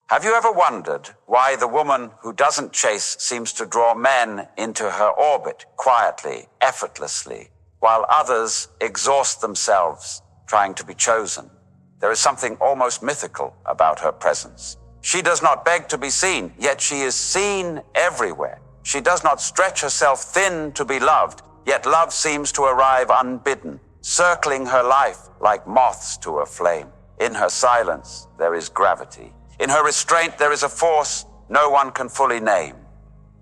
Have you ever wondered why the woman who doesn't chase seems to draw men into her orbit quietly, effortlessly, while others exhaust themselves trying to be chosen? There is something almost mythical about her presence. She does not beg to be seen, yet she is seen everywhere. She does not stretch herself thin to be loved, yet love seems to arrive unbidden, circling her life like moths to a flame. In her silence, there is gravity. In her restraint, there is a force no one can fully name.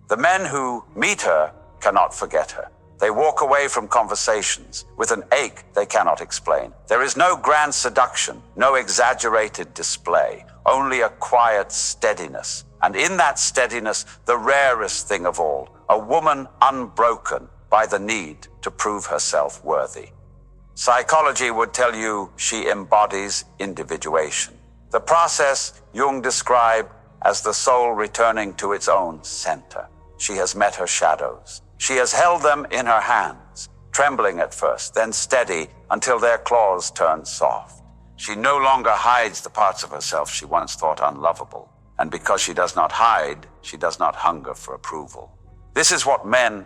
The men who meet her cannot forget her. They walk away from conversations with an ache they cannot explain. There is no grand seduction, no exaggerated display, only a quiet steadiness. And in that steadiness, the rarest thing of all, a woman unbroken by the need to prove herself worthy. Psychology would tell you she embodies individuation. The process Jung described as the soul returning to its own center. She has met her shadows. She has held them in her hands, trembling at first, then steady until their claws turn soft. She no longer hides the parts of herself she once thought unlovable. And because she does not hide, she does not hunger for approval. This is what men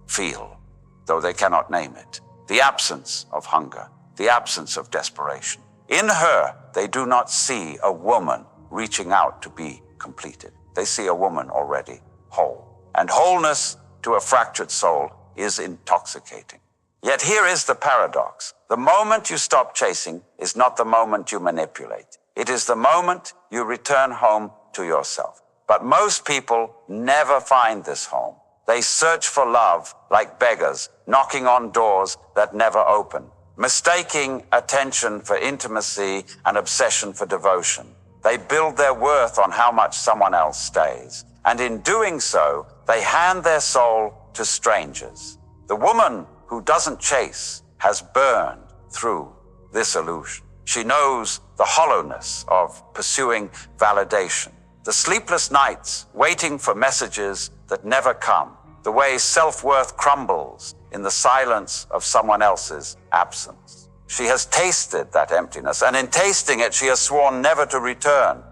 feel, though they cannot name it. The absence of hunger, the absence of desperation. In her, they do not see a woman reaching out to be completed. They see a woman already whole. And wholeness to a fractured soul is intoxicating. Yet here is the paradox. The moment you stop chasing is not the moment you manipulate. It is the moment you return home to yourself. But most people never find this home. They search for love like beggars, knocking on doors that never open, mistaking attention for intimacy and obsession for devotion. They build their worth on how much someone else stays. And in doing so, they hand their soul to strangers. The woman who doesn't chase has burned through this illusion. She knows the hollowness of pursuing validation, the sleepless nights waiting for messages that never come, the way self-worth crumbles in the silence of someone else's absence. She has tasted that emptiness, and in tasting it, she has sworn never to return.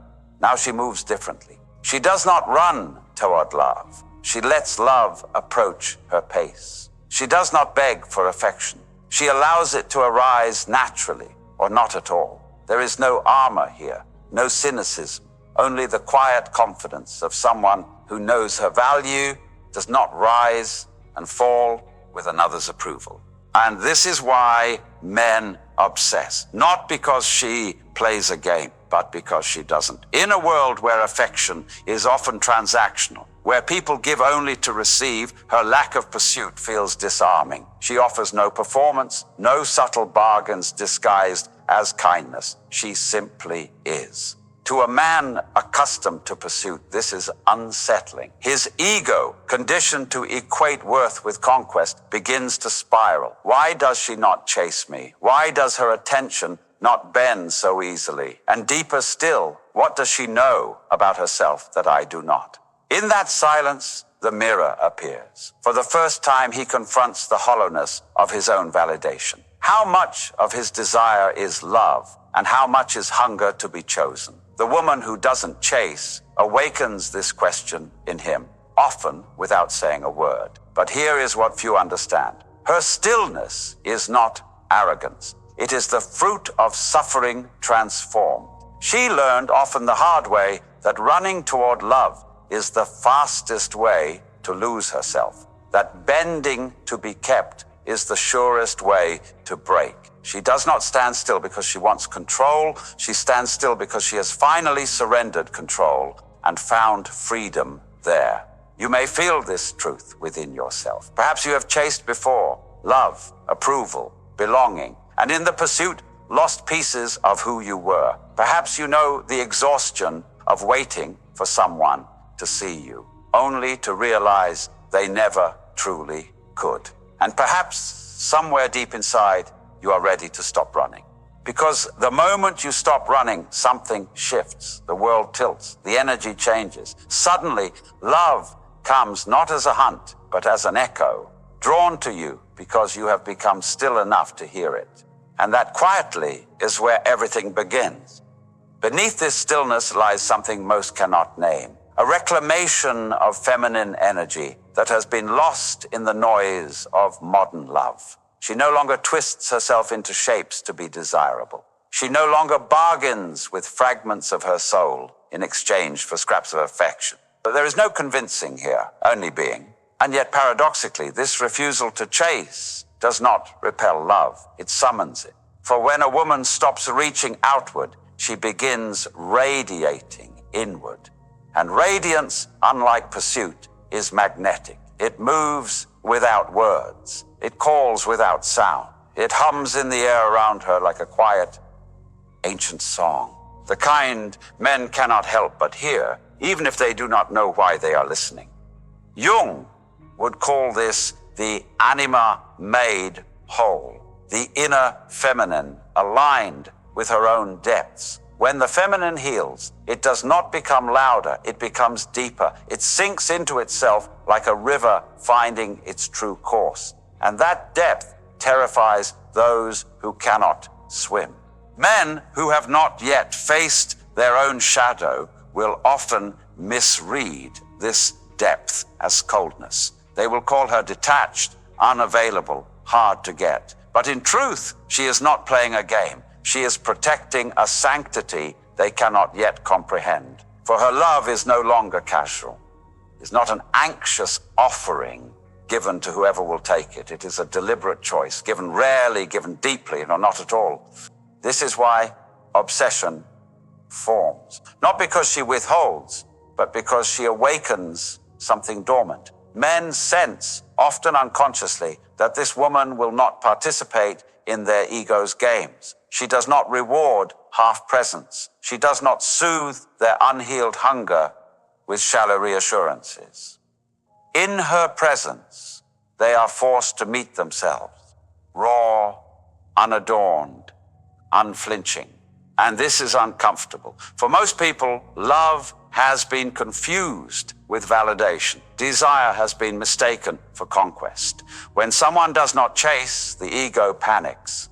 Now she moves differently. She does not run toward love. She lets love approach her pace. She does not beg for affection. She allows it to arise naturally or not at all. There is no armor here, no cynicism, only the quiet confidence of someone who knows her value does not rise and fall with another's approval. And this is why men obsess, not because she plays a game, but because she doesn't. In a world where affection is often transactional, where people give only to receive, her lack of pursuit feels disarming. She offers no performance, no subtle bargains disguised as kindness. She simply is. To a man accustomed to pursuit, this is unsettling. His ego, conditioned to equate worth with conquest, begins to spiral. Why does she not chase me? Why does her attention not bend so easily? And deeper still, what does she know about herself that I do not? In that silence, the mirror appears. For the first time, he confronts the hollowness of his own validation. How much of his desire is love, and how much is hunger to be chosen? The woman who doesn't chase awakens this question in him, often without saying a word. But here is what few understand. Her stillness is not arrogance. It is the fruit of suffering transformed. She learned, often the hard way, that running toward love is the fastest way to lose herself, that bending to be kept is the surest way to break. She does not stand still because she wants control. She stands still because she has finally surrendered control and found freedom there. You may feel this truth within yourself. Perhaps you have chased before, love, approval, belonging, and in the pursuit, lost pieces of who you were. Perhaps you know the exhaustion of waiting for someone to see you, only to realize they never truly could. And perhaps somewhere deep inside, you are ready to stop running. Because the moment you stop running, something shifts, the world tilts, the energy changes. Suddenly, love comes not as a hunt, but as an echo, drawn to you because you have become still enough to hear it. And that quietly is where everything begins. Beneath this stillness lies something most cannot name, a reclamation of feminine energy that has been lost in the noise of modern love. She no longer twists herself into shapes to be desirable. She no longer bargains with fragments of her soul in exchange for scraps of affection. But there is no convincing here, only being. And yet paradoxically, this refusal to chase does not repel love, it summons it. For when a woman stops reaching outward, she begins radiating inward. And radiance, unlike pursuit, is magnetic. It moves without words. It calls without sound. It hums in the air around her like a quiet, ancient song, the kind men cannot help but hear, even if they do not know why they are listening. Jung would call this the anima made whole, the inner feminine aligned with her own depths. When the feminine heals, it does not become louder, it becomes deeper. It sinks into itself like a river finding its true course. And that depth terrifies those who cannot swim. Men who have not yet faced their own shadow will often misread this depth as coldness. They will call her detached, unavailable, hard to get. But in truth, she is not playing a game. She is protecting a sanctity they cannot yet comprehend. For her love is no longer casual. It is not an anxious offering given to whoever will take it. It is a deliberate choice, given rarely, given deeply, or not at all. This is why obsession forms. Not because she withholds, but because she awakens something dormant. Men sense, often unconsciously, that this woman will not participate in their ego's games. She does not reward half presence. She does not soothe their unhealed hunger with shallow reassurances. In her presence, they are forced to meet themselves, raw, unadorned, unflinching. And this is uncomfortable. For most people, love has been confused with validation. Desire has been mistaken for conquest. When someone does not chase, the ego panics.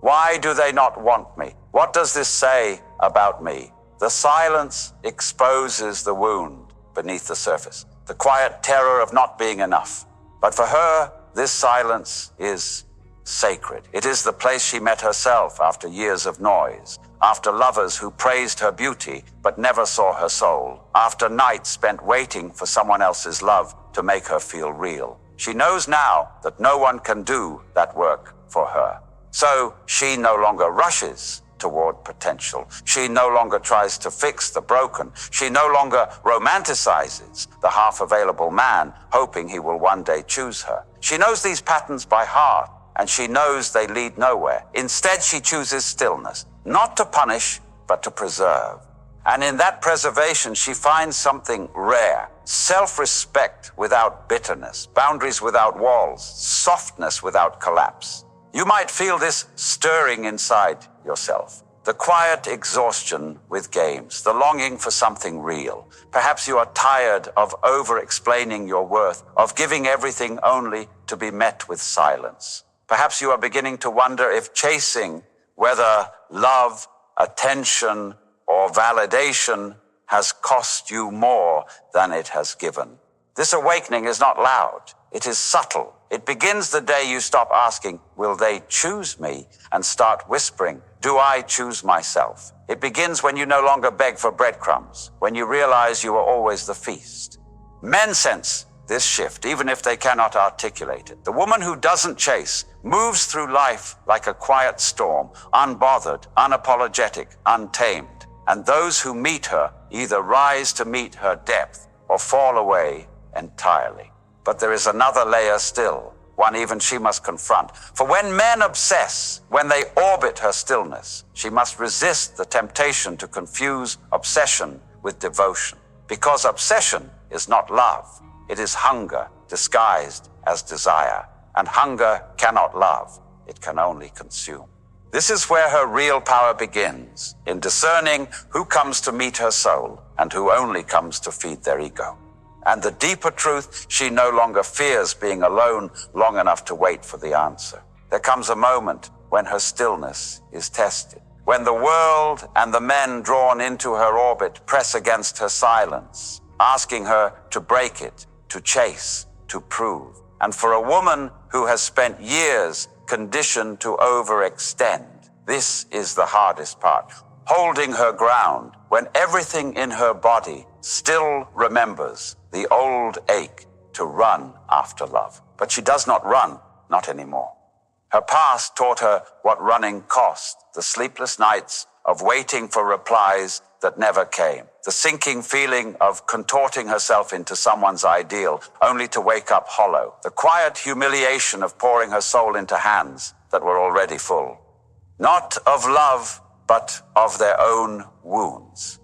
Why do they not want me? What does this say about me? The silence exposes the wound beneath the surface, the quiet terror of not being enough. But for her, this silence is sacred. It is the place she met herself after years of noise, after lovers who praised her beauty but never saw her soul, after nights spent waiting for someone else's love to make her feel real. She knows now that no one can do that work for her. So she no longer rushes toward potential. She no longer tries to fix the broken. She no longer romanticizes the half-available man, hoping he will one day choose her. She knows these patterns by heart, and she knows they lead nowhere. Instead, she chooses stillness, not to punish, but to preserve. And in that preservation, she finds something rare: self-respect without bitterness, boundaries without walls, softness without collapse. You might feel this stirring inside yourself. The quiet exhaustion with games, the longing for something real. Perhaps you are tired of over-explaining your worth, of giving everything only to be met with silence. Perhaps you are beginning to wonder if chasing, whether love, attention, or validation, has cost you more than it has given. This awakening is not loud. It is subtle. It begins the day you stop asking, will they choose me? And start whispering, do I choose myself? It begins when you no longer beg for breadcrumbs, when you realize you are always the feast. Men sense this shift, even if they cannot articulate it. The woman who doesn't chase moves through life like a quiet storm, unbothered, unapologetic, untamed. And those who meet her either rise to meet her depth or fall away entirely. But there is another layer still, one even she must confront. For when men obsess, when they orbit her stillness, she must resist the temptation to confuse obsession with devotion. Because obsession is not love, it is hunger disguised as desire. And hunger cannot love, it can only consume. This is where her real power begins, in discerning who comes to meet her soul and who only comes to feed their ego. And the deeper truth, she no longer fears being alone long enough to wait for the answer. There comes a moment when her stillness is tested, When the world and the men drawn into her orbit press against her silence, asking her to break it, to chase, to prove. And for a woman who has spent years conditioned to overextend, this is the hardest part. Holding her ground when everything in her body still remembers the old ache to run after love. But she does not run, not anymore. Her past taught her what running cost, the sleepless nights of waiting for replies that never came, the sinking feeling of contorting herself into someone's ideal only to wake up hollow, the quiet humiliation of pouring her soul into hands that were already full. Not of love, but of their own wounds.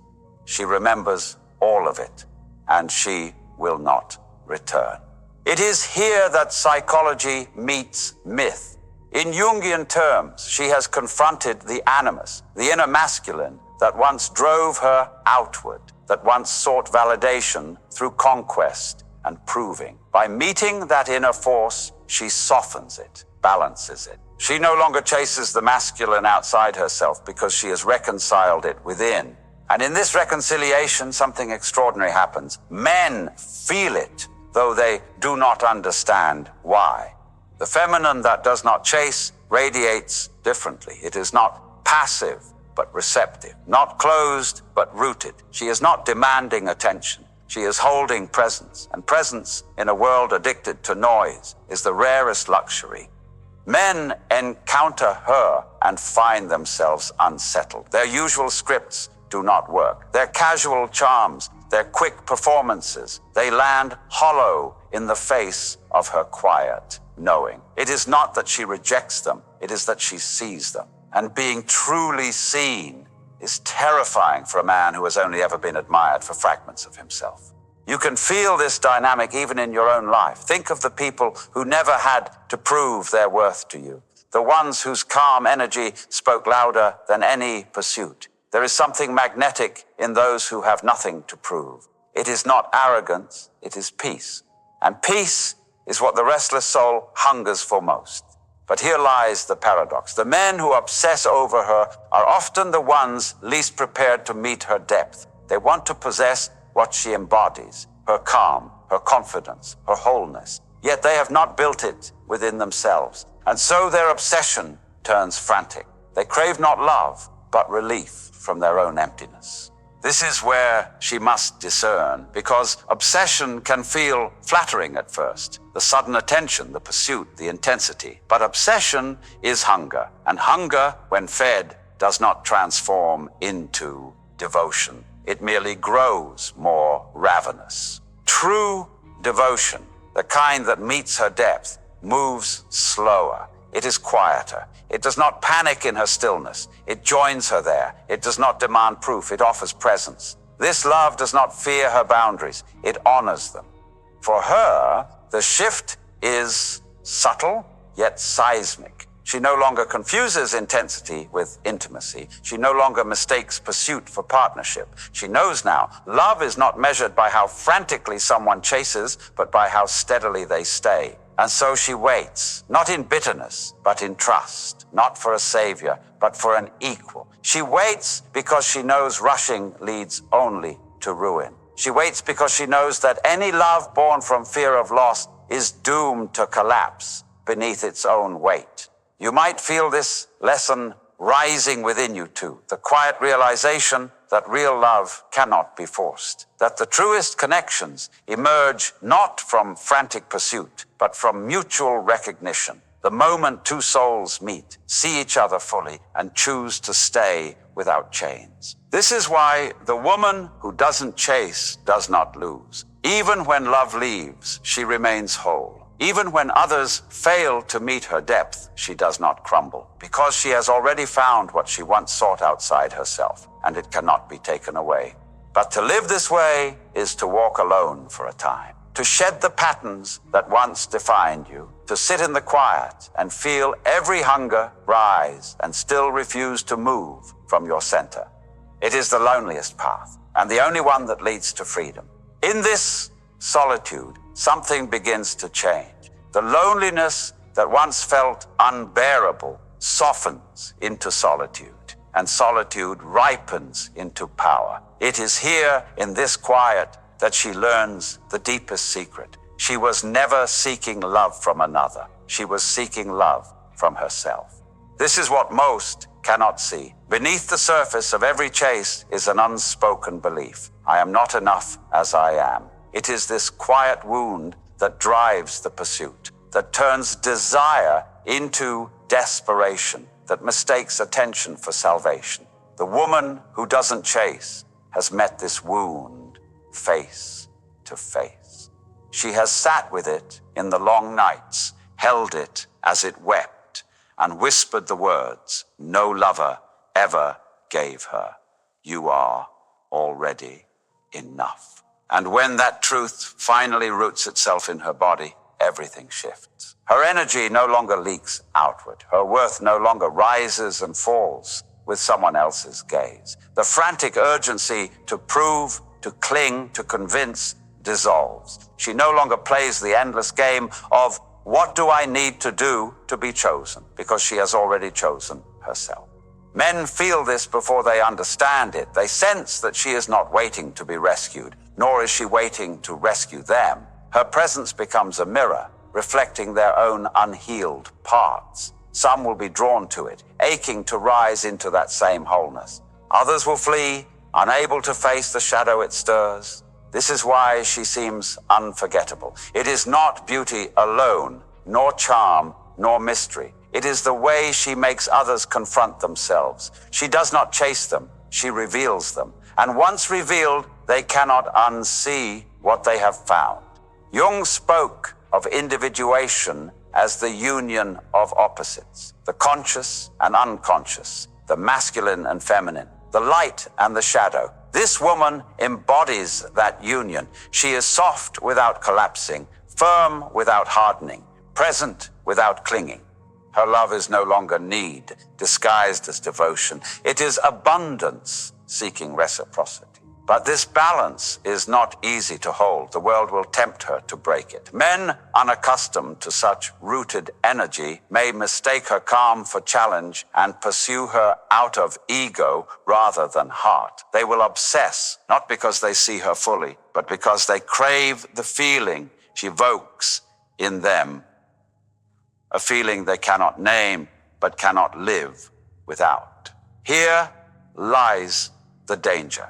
She remembers all of it, and she will not return. It is here that psychology meets myth. In Jungian terms, she has confronted the animus, the inner masculine that once drove her outward, that once sought validation through conquest and proving. By meeting that inner force, she softens it, balances it. She no longer chases the masculine outside herself because she has reconciled it within. And in this reconciliation, something extraordinary happens. Men feel it, though they do not understand why. The feminine that does not chase radiates differently. It is not passive, but receptive, not closed, but rooted. She is not demanding attention. She is holding presence, and presence in a world addicted to noise is the rarest luxury. Men encounter her and find themselves unsettled. Their usual scripts do not work. Their casual charms, their quick performances, they land hollow in the face of her quiet knowing. It is not that she rejects them, it is that she sees them. And being truly seen is terrifying for a man who has only ever been admired for fragments of himself. You can feel this dynamic even in your own life. Think of the people who never had to prove their worth to you, the ones whose calm energy spoke louder than any pursuit. There is something magnetic in those who have nothing to prove. It is not arrogance, it is peace. And peace is what the restless soul hungers for most. But here lies the paradox. The men who obsess over her are often the ones least prepared to meet her depth. They want to possess what she embodies, her calm, her confidence, her wholeness. Yet they have not built it within themselves. And so their obsession turns frantic. They crave not love, but relief from their own emptiness. This is where she must discern, because obsession can feel flattering at first. The sudden attention, the pursuit, the intensity. But obsession is hunger, and hunger, when fed, does not transform into devotion. It merely grows more ravenous. True devotion, the kind that meets her depth, moves slower. It is quieter. It does not panic in her stillness. It joins her there. It does not demand proof. It offers presence. This love does not fear her boundaries. It honors them. For her, the shift is subtle, yet seismic. She no longer confuses intensity with intimacy. She no longer mistakes pursuit for partnership. She knows now, love is not measured by how frantically someone chases, but by how steadily they stay. And so she waits, not in bitterness, but in trust, not for a savior, but for an equal. She waits because she knows rushing leads only to ruin. She waits because she knows that any love born from fear of loss is doomed to collapse beneath its own weight. You might feel this lesson rising within you too, the quiet realization that real love cannot be forced, that the truest connections emerge not from frantic pursuit, but from mutual recognition. The moment two souls meet, see each other fully, and choose to stay without chains. This is why the woman who doesn't chase does not lose. Even when love leaves, she remains whole. Even when others fail to meet her depth, she does not crumble, because she has already found what she once sought outside herself, and it cannot be taken away. But to live this way is to walk alone for a time, to shed the patterns that once defined you, to sit in the quiet and feel every hunger rise and still refuse to move from your center. It is the loneliest path, and the only one that leads to freedom. In this solitude, something begins to change. The loneliness that once felt unbearable softens into solitude. and solitude ripens into power. It is here in this quiet that she learns the deepest secret. She was never seeking love from another. She was seeking love from herself. This is what most cannot see. Beneath the surface of every chase is an unspoken belief. I am not enough as I am. It is this quiet wound that drives the pursuit, that turns desire into desperation, that mistakes attention for salvation. The woman who doesn't chase has met this wound face to face. She has sat with it in the long nights, held it as it wept, and whispered the words no lover ever gave her. You are already enough. And when that truth finally roots itself in her body, everything shifts. Her energy no longer leaks outward. Her worth no longer rises and falls with someone else's gaze. The frantic urgency to prove, to cling, to convince dissolves. She no longer plays the endless game of what do I need to do to be chosen, because she has already chosen herself. Men feel this before they understand it. They sense that she is not waiting to be rescued, nor is she waiting to rescue them. Her presence becomes a mirror, reflecting their own unhealed parts. Some will be drawn to it, aching to rise into that same wholeness. Others will flee, unable to face the shadow it stirs. This is why she seems unforgettable. It is not beauty alone, nor charm, nor mystery. It is the way she makes others confront themselves. She does not chase them, she reveals them. And once revealed, they cannot unsee what they have found. Jung spoke of individuation as the union of opposites, the conscious and unconscious, the masculine and feminine, the light and the shadow. This woman embodies that union. She is soft without collapsing, firm without hardening, present without clinging. Her love is no longer need, disguised as devotion. It is abundance seeking reciprocity. But this balance is not easy to hold. The world will tempt her to break it. Men unaccustomed to such rooted energy may mistake her calm for challenge and pursue her out of ego rather than heart. They will obsess, not because they see her fully, but because they crave the feeling she evokes in them, a feeling they cannot name but cannot live without. Here lies the danger.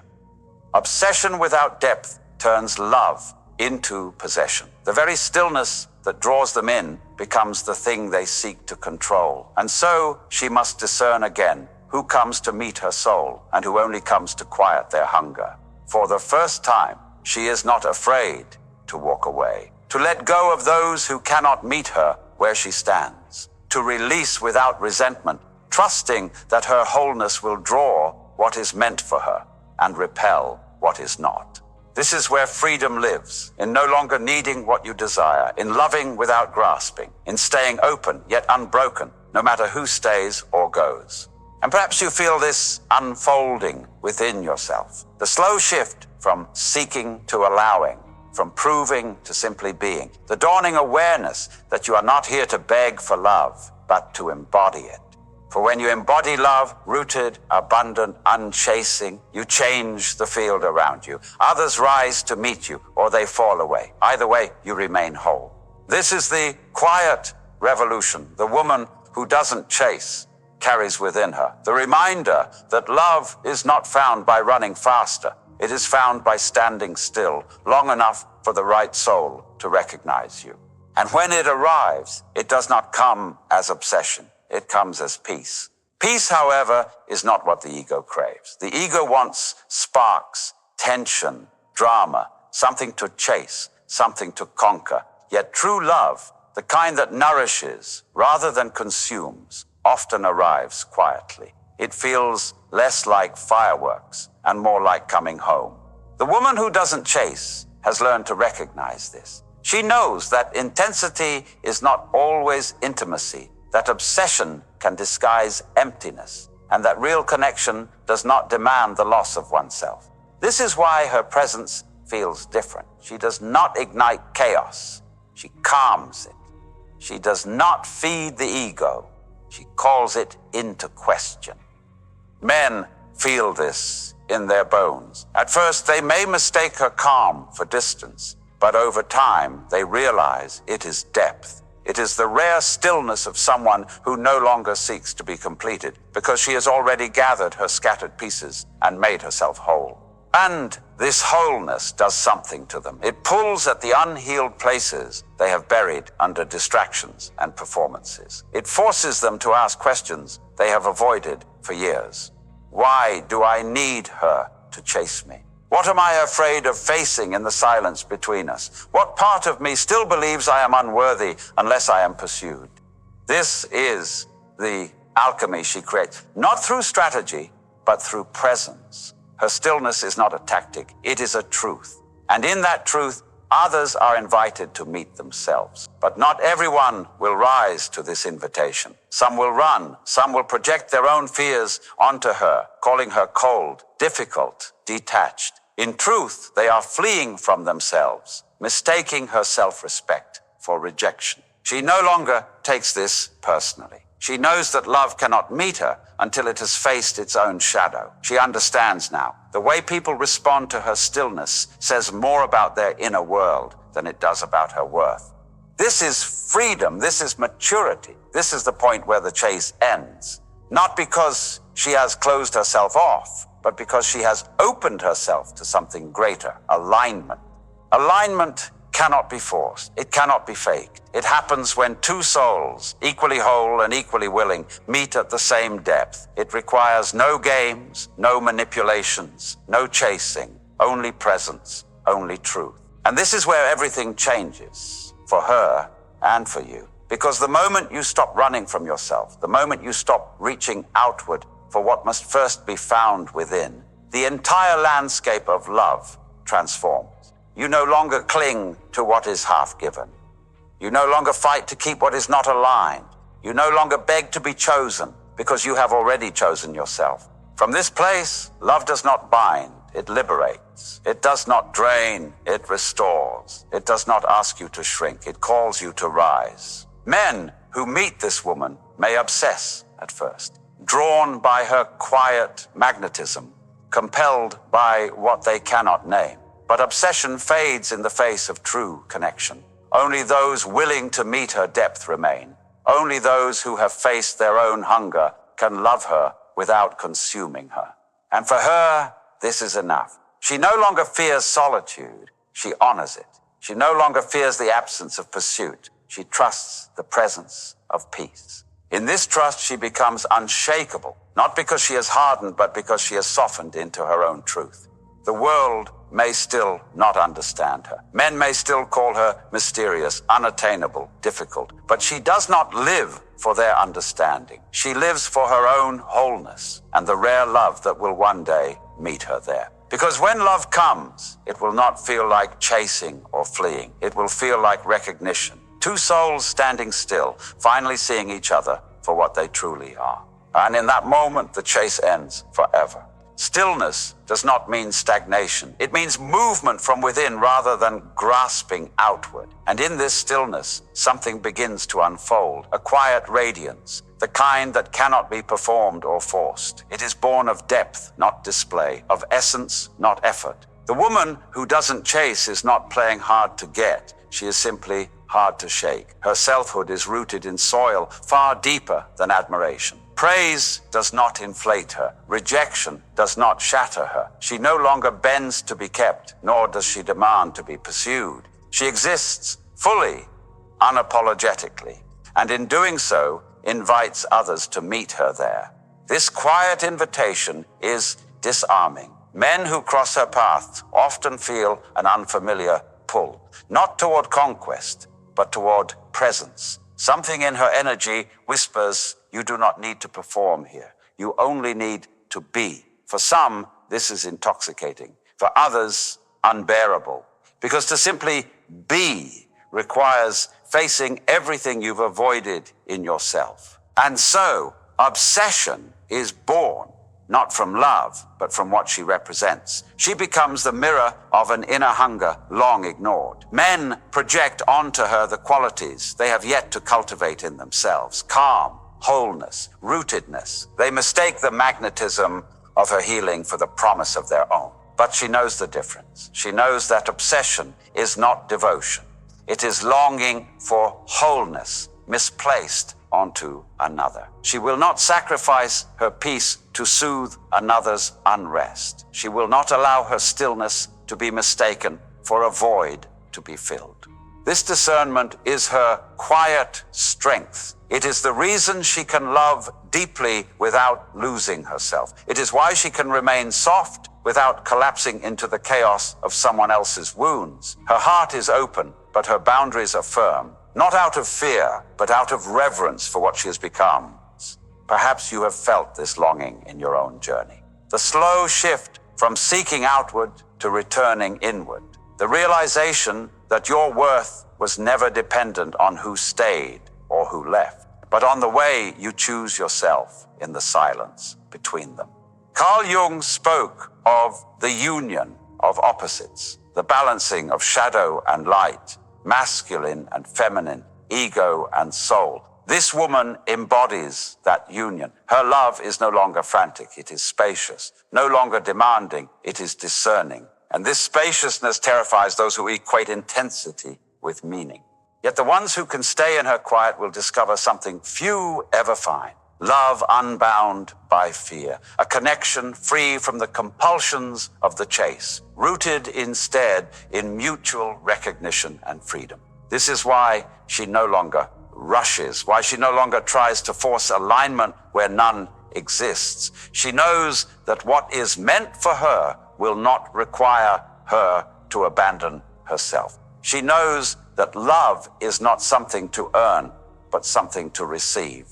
Obsession without depth turns love into possession. The very stillness that draws them in becomes the thing they seek to control. And so she must discern again who comes to meet her soul and who only comes to quiet their hunger. For the first time, she is not afraid to walk away, to let go of those who cannot meet her where she stands, to release without resentment, trusting that her wholeness will draw what is meant for her and repel what is not. This is where freedom lives, in no longer needing what you desire, in loving without grasping, in staying open yet unbroken, no matter who stays or goes. And perhaps you feel this unfolding within yourself, the slow shift from seeking to allowing, from proving to simply being, the dawning awareness that you are not here to beg for love, but to embody it. For when you embody love, rooted, abundant, unchasing, you change the field around you. Others rise to meet you, or they fall away. Either way, you remain whole. This is the quiet revolution. The woman who doesn't chase carries within her the reminder that love is not found by running faster. It is found by standing still, long enough for the right soul to recognize you. And when it arrives, it does not come as obsession. It comes as peace. Peace, however, is not what the ego craves. The ego wants sparks, tension, drama, something to chase, something to conquer. Yet true love, the kind that nourishes rather than consumes, often arrives quietly. It feels less like fireworks and more like coming home. The woman who doesn't chase has learned to recognize this. She knows that intensity is not always intimacy, that obsession can disguise emptiness, and that real connection does not demand the loss of oneself. This is why her presence feels different. She does not ignite chaos. She calms it. She does not feed the ego. She calls it into question. Men feel this in their bones. At first, they may mistake her calm for distance, but over time, they realize it is depth. It is the rare stillness of someone who no longer seeks to be completed because she has already gathered her scattered pieces and made herself whole. And this wholeness does something to them. It pulls at the unhealed places they have buried under distractions and performances. It forces them to ask questions they have avoided for years. Why do I need her to chase me? What am I afraid of facing in the silence between us? What part of me still believes I am unworthy unless I am pursued? This is the alchemy she creates, not through strategy, but through presence. Her stillness is not a tactic, it is a truth. And in that truth, others are invited to meet themselves. But not everyone will rise to this invitation. Some will run, some will project their own fears onto her, calling her cold, difficult, detached. In truth, they are fleeing from themselves, mistaking her self-respect for rejection. She no longer takes this personally. She knows that love cannot meet her until it has faced its own shadow. She understands now. The way people respond to her stillness says more about their inner world than it does about her worth. This is freedom. This is maturity. This is the point where the chase ends. Not because she has closed herself off, but because she has opened herself to something greater, alignment. Alignment cannot be forced. It cannot be faked. It happens when two souls, equally whole and equally willing, meet at the same depth. It requires no games, no manipulations, no chasing, only presence, only truth. And this is where everything changes, for her and for you. Because the moment you stop running from yourself, the moment you stop reaching outward for what must first be found within, the entire landscape of love transforms. You no longer cling to what is half given. You no longer fight to keep what is not aligned. You no longer beg to be chosen because you have already chosen yourself. From this place, love does not bind, it liberates. It does not drain, it restores. It does not ask you to shrink, it calls you to rise. Men who meet this woman may obsess at first, drawn by her quiet magnetism, compelled by what they cannot name. But obsession fades in the face of true connection. Only those willing to meet her depth remain. Only those who have faced their own hunger can love her without consuming her. And for her, this is enough. She no longer fears solitude. She honors it. She no longer fears the absence of pursuit. She trusts the presence of peace. In this trust, she becomes unshakable, not because she has hardened, but because she has softened into her own truth. The world may still not understand her. Men may still call her mysterious, unattainable, difficult, but she does not live for their understanding. She lives for her own wholeness and the rare love that will one day meet her there. Because when love comes, it will not feel like chasing or fleeing. It will feel like recognition. Two souls standing still, finally seeing each other for what they truly are. And in that moment, the chase ends forever. Stillness does not mean stagnation. It means movement from within rather than grasping outward. And in this stillness, something begins to unfold, a quiet radiance, the kind that cannot be performed or forced. It is born of depth, not display, of essence, not effort. The woman who doesn't chase is not playing hard to get. She is simply hard to shake. Her selfhood is rooted in soil far deeper than admiration. Praise does not inflate her. Rejection does not shatter her. She no longer bends to be kept, nor does she demand to be pursued. She exists fully, unapologetically, and in doing so, invites others to meet her there. This quiet invitation is disarming. Men who cross her path often feel an unfamiliar pull, not toward conquest, but toward presence. Something in her energy whispers, you do not need to perform here. You only need to be. For some, this is intoxicating. For others, unbearable. Because to simply be requires facing everything you've avoided in yourself. And so, obsession is born, not from love, but from what she represents. She becomes the mirror of an inner hunger long ignored. Men project onto her the qualities they have yet to cultivate in themselves: calm, wholeness, rootedness. They mistake the magnetism of her healing for the promise of their own. But she knows the difference. She knows that obsession is not devotion. It is longing for wholeness misplaced onto another. She will not sacrifice her peace to soothe another's unrest. She will not allow her stillness to be mistaken for a void to be filled. This discernment is her quiet strength. It is the reason she can love deeply without losing herself. It is why she can remain soft without collapsing into the chaos of someone else's wounds. Her heart is open, but her boundaries are firm, not out of fear, but out of reverence for what she has become. Perhaps you have felt this longing in your own journey. The slow shift from seeking outward to returning inward. The realization that your worth was never dependent on who stayed or who left, but on the way you choose yourself in the silence between them. Carl Jung spoke of the union of opposites, the balancing of shadow and light, masculine and feminine, ego and soul. This woman embodies that union. Her love is no longer frantic, it is spacious. No longer demanding, it is discerning. And this spaciousness terrifies those who equate intensity with meaning. Yet the ones who can stay in her quiet will discover something few ever find. Love unbound by fear, a connection free from the compulsions of the chase, rooted instead in mutual recognition and freedom. This is why she no longer rushes, why she no longer tries to force alignment where none exists. She knows that what is meant for her will not require her to abandon herself. She knows that love is not something to earn, but something to receive,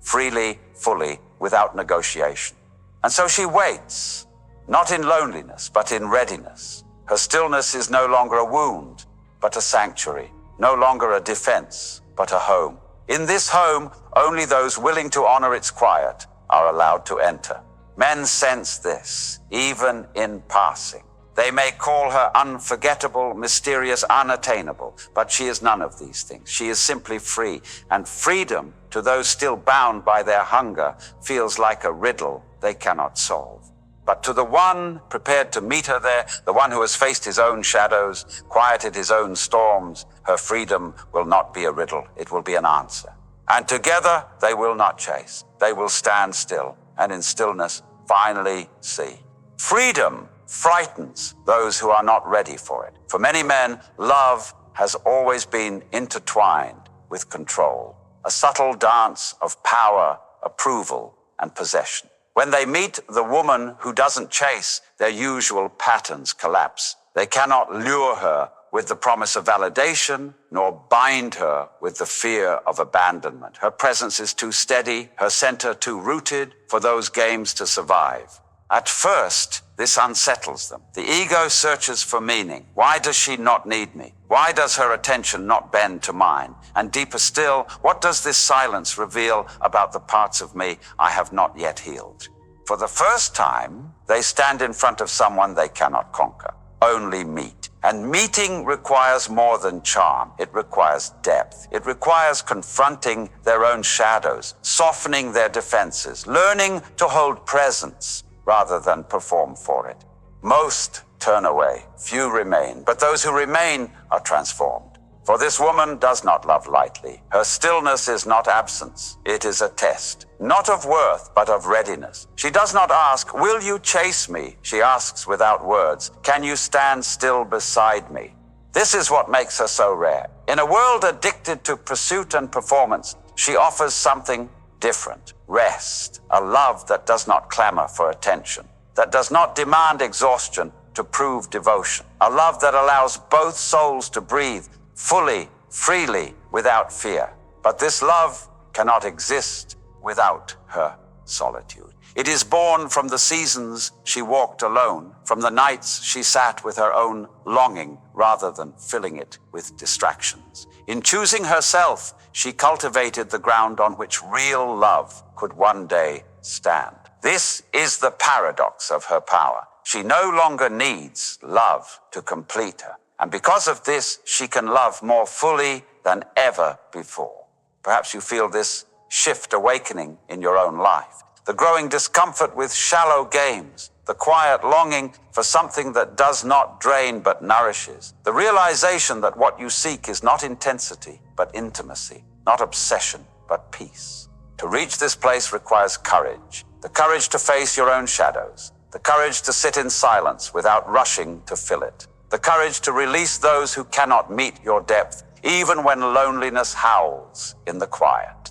freely, fully, without negotiation. And so she waits, not in loneliness, but in readiness. Her stillness is no longer a wound, but a sanctuary, no longer a defense, but a home. In this home, only those willing to honor its quiet are allowed to enter. Men sense this, even in passing. They may call her unforgettable, mysterious, unattainable, but she is none of these things. She is simply free, and freedom, to those still bound by their hunger, feels like a riddle they cannot solve. But to the one prepared to meet her there, the one who has faced his own shadows, quieted his own storms, her freedom will not be a riddle, it will be an answer. And together they will not chase, they will stand still, and in stillness finally see. Freedom frightens those who are not ready for it. For many men, love has always been intertwined with control, a subtle dance of power, approval, and possession. When they meet the woman who doesn't chase, their usual patterns collapse. They cannot lure her with the promise of validation, nor bind her with the fear of abandonment. Her presence is too steady, her center too rooted for those games to survive. At first, this unsettles them. The ego searches for meaning. Why does she not need me? Why does her attention not bend to mine? And deeper still, what does this silence reveal about the parts of me I have not yet healed? For the first time, they stand in front of someone they cannot conquer, only meet. And meeting requires more than charm. It requires depth. It requires confronting their own shadows, softening their defenses, learning to hold presence rather than perform for it. Most turn away, few remain, but those who remain are transformed. For this woman does not love lightly. Her stillness is not absence, it is a test, not of worth, but of readiness. She does not ask, "Will you chase me?" She asks without words, "Can you stand still beside me?" This is what makes her so rare. In a world addicted to pursuit and performance, she offers something different. Rest, a love that does not clamor for attention, that does not demand exhaustion to prove devotion, a love that allows both souls to breathe fully, freely, without fear. But this love cannot exist without her solitude. It is born from the seasons she walked alone, from the nights she sat with her own longing rather than filling it with distractions. In choosing herself, she cultivated the ground on which real love could one day stand. This is the paradox of her power. She no longer needs love to complete her. And because of this, she can love more fully than ever before. Perhaps you feel this shift awakening in your own life. The growing discomfort with shallow games. The quiet longing for something that does not drain but nourishes. The realization that what you seek is not intensity but intimacy, not obsession but peace. To reach this place requires courage. The courage to face your own shadows. The courage to sit in silence without rushing to fill it. The courage to release those who cannot meet your depth, even when loneliness howls in the quiet.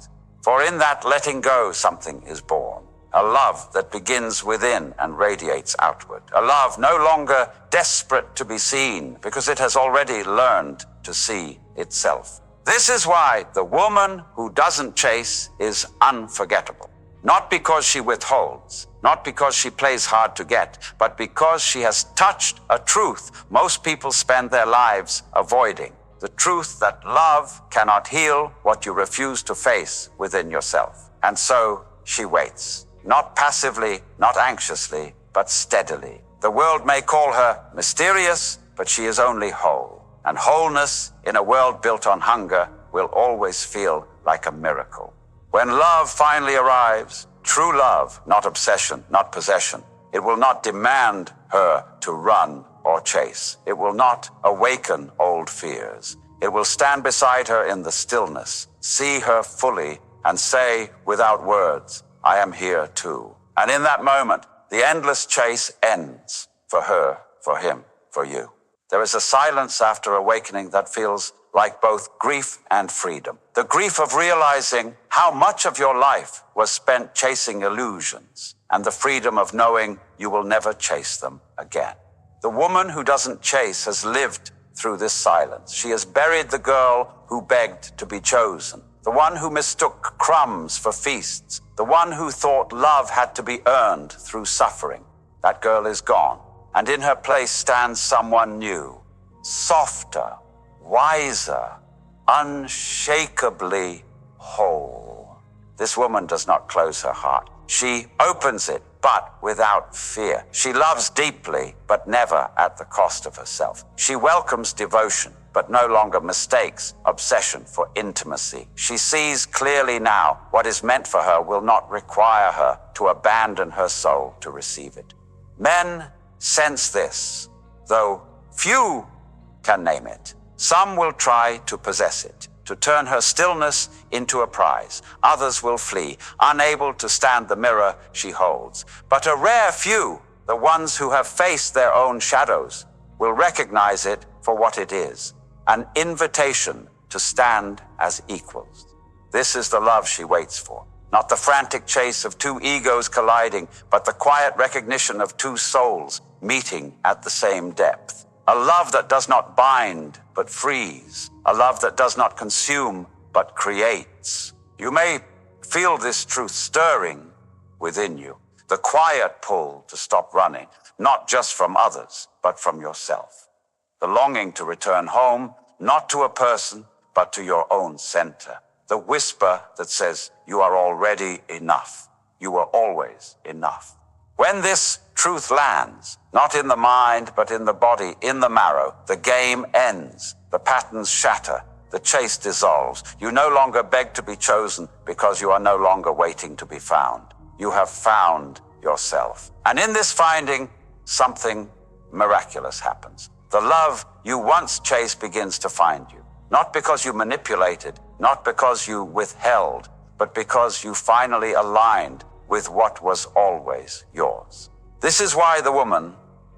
For in that letting go, something is born. A love that begins within and radiates outward. A love no longer desperate to be seen because it has already learned to see itself. This is why the woman who doesn't chase is unforgettable. Not because she withholds, not because she plays hard to get, but because she has touched a truth most people spend their lives avoiding. The truth that love cannot heal what you refuse to face within yourself. And so she waits. Not passively, not anxiously, but steadily. The world may call her mysterious, but she is only whole. And wholeness in a world built on hunger will always feel like a miracle. When love finally arrives, true love, not obsession, not possession, it will not demand her to run or chase. It will not awaken old fears. It will stand beside her in the stillness, see her fully, and say without words, I am here too. And in that moment, the endless chase ends for her, for him, for you. There is a silence after awakening that feels like both grief and freedom. The grief of realizing how much of your life was spent chasing illusions, and the freedom of knowing you will never chase them again. The woman who doesn't chase has lived through this silence. She has buried the girl who begged to be chosen, the one who mistook crumbs for feasts, the one who thought love had to be earned through suffering. That girl is gone, and in her place stands someone new, softer, wiser, unshakably whole. This woman does not close her heart. She opens it, but without fear. She loves deeply, but never at the cost of herself. She welcomes devotion, but no longer mistakes obsession for intimacy. She sees clearly now what is meant for her will not require her to abandon her soul to receive it. Men sense this, though few can name it. Some will try to possess it, to turn her stillness into a prize. Others will flee, unable to stand the mirror she holds. But a rare few, the ones who have faced their own shadows, will recognize it for what it is, an invitation to stand as equals. This is the love she waits for, not the frantic chase of two egos colliding, but the quiet recognition of two souls meeting at the same depth. A love that does not bind, but frees. A love that does not consume, but creates. You may feel this truth stirring within you. The quiet pull to stop running, not just from others, but from yourself. The longing to return home, not to a person, but to your own center. The whisper that says, you are already enough. You were always enough. When this truth lands, not in the mind, but in the body, in the marrow, the game ends, the patterns shatter, the chase dissolves. You no longer beg to be chosen because you are no longer waiting to be found. You have found yourself. And in this finding, something miraculous happens. The love you once chased begins to find you. Not because you manipulated, not because you withheld, but because you finally aligned with what was always yours. This is why the woman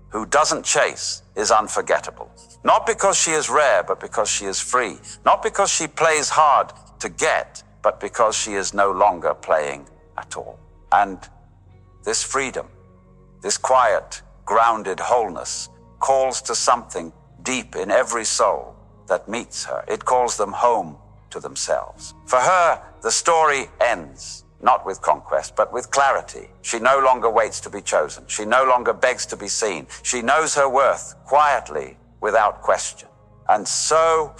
who doesn't chase is unforgettable. Not because she is rare, but because she is free. Not because she plays hard to get, but because she is no longer playing at all. And this freedom, this quiet, grounded wholeness calls to something deep in every soul that meets her. It calls them home to themselves. For her, the story ends, not with conquest, but with clarity. She no longer waits to be chosen. She no longer begs to be seen. She knows her worth quietly, without question. And so,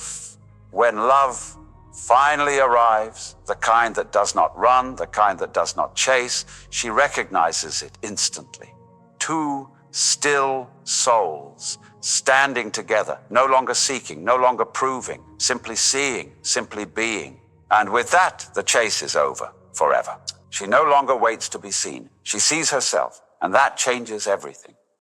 when love finally arrives, the kind that does not run, the kind that does not chase, she recognizes it instantly. Two still souls standing together, no longer seeking, no longer proving, simply seeing, simply being. And with that, the chase is over forever. She no longer waits to be seen. She sees herself, and that changes everything.